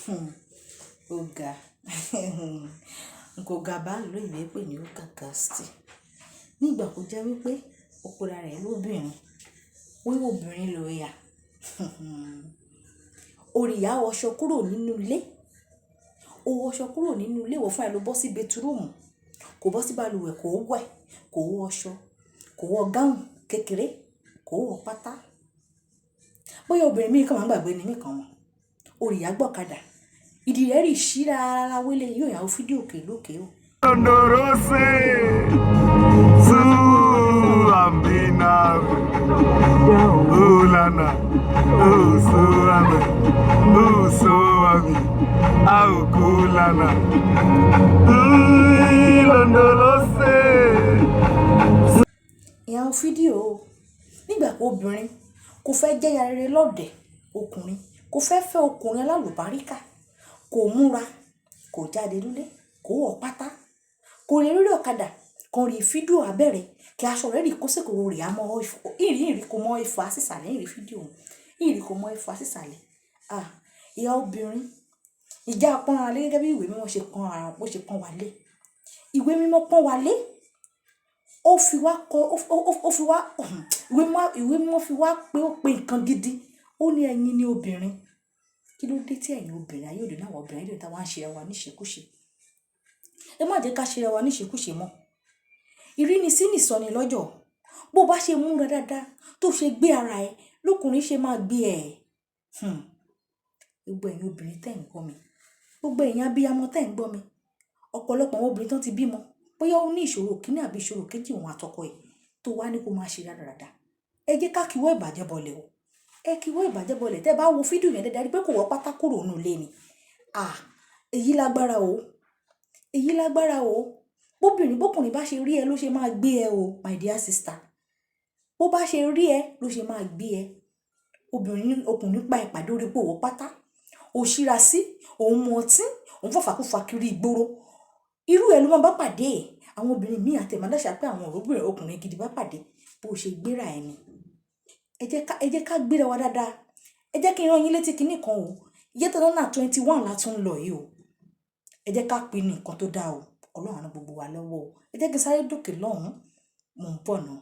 Ọ̀gá nǹkan ọ̀gá bá lò ìwé pè ní Okakasti nígbà kó jẹ́ wípé ọ̀pọ̀ra rẹ̀ lóbìnrin wíwò obìnrin ló yà òrìyá wọṣọ kúrò nínú ilé ó wọṣọ kúrò nínú ilé wọ̀ fún ẹ ló bọ́ sí bẹtúrúmù kò bọ́ sí balùwẹ̀ kò wẹ̀ kò wọṣọ kò wọ gáùn kékeré kò wọ pátá bóyá obìnrin míì kan máa ń gbàgbé ni mí kan wọn òrìyá gbọ́kadà ìdí rẹ̀ rí ṣíra ara wílé yóò yàwó fídíò òkè lókè o. Ndorose su amina ulana usu ame usu ami aukulana Ndorose. ìyàwó fídíò nígbà pé obìnrin kò fẹ́ jẹ́ya rere lọ́dẹ̀ ọkùnrin kò fẹ́ fẹ́ ọkùnrin alálùbáríkà kò múra kò jáde lólé kò wọ pátá kò rí lórí ọ̀kadà kan rí fídíò abẹ́rẹ́ kí aṣọ rẹ̀ rí kó sì kò rí àmọ́ ìrì kò mọ ifá sísàlẹ̀ ìrì fídíò ìrì kò mọ ifá sísàlẹ̀ ìyá obìnrin ìjà pọ́n ara lé gẹ́gẹ́ bí ìwé mímọ́ ṣe pọ́n ara bó ṣe pọ́n wálé ìwé mímọ́ pọ́n wálé ó fi wá kọ ó fi wá ìwé mímọ́ fi wá pé ó pe nǹkan gidi ó ní ẹ̀yin ní obìnrin kí ló dé tí ẹ̀yin obìnrin ayé òde náà wọ obìnrin ayé òde táwọn á ṣe ẹwà níṣekúṣe ẹ má jẹ́ ká ṣe ẹwà níṣekúṣe mọ́ ìrínisí nìsọni lọ́jọ́ bó bá ṣe múra dáadáa tó ṣe gbé ara ẹ lókùnrin ṣe máa gbé ẹ gbogbo ẹ̀yin obìnrin tẹ́ ń gbọ́ mi gbogbo ẹ̀yin abiyamọ tẹ́ ń gbọ́ mi ọ̀pọ̀lọpọ̀ àwọn obìnrin tán ti bímọ bóyá ó ní ìṣòro kíní àbí ìṣòro kejì òun àtọkọ ẹ̀ tó wá ní kó máa ṣe dáadáa ẹ jẹ́ ká kíwọ́ ìbàjẹ́ bọlẹ̀ o ẹ kíwọ́ ìbàjẹ́ bọlẹ̀ tẹ́ bá wo fídíò yẹn dáadáa rí pé kò wọ́ pátá kúrò nínú ilé ni èyí lágbára o èyí lágbára o bókùnrin bá ṣe rí ẹ ló ṣe máa gbé ẹ o my dear sister bó bá ṣe rí ẹ ló ṣe máa gbé ẹ ọkùnrin pa ìpàdé orí pò wọ́ pátá ò ṣíra sí òun mu ọtí òun fàfàkúfà kiri ìgboro irú ẹ ló máa bá pàdé àwọn obìnrin míì àtẹ̀mọ́dáṣà pé àwọn òrógbìnrin ọkùnrin gidi bá pàdé bó ṣe gbéra ẹni ẹ jẹ́ ká gbéra wa dáadáa ẹ jẹ́ kí n rán yín létí kinní kan o ìyẹ́tọ̀ lọ́nà 21 látún lọ yìí o ẹ jẹ́ ká pinnu nǹkan tó dáa o ọlọ́run á ràn gbogbo wa lọ́wọ́ o ẹ jẹ́ kí n sáré dókè lọ́hùn-ún mò ń bọ̀ náà.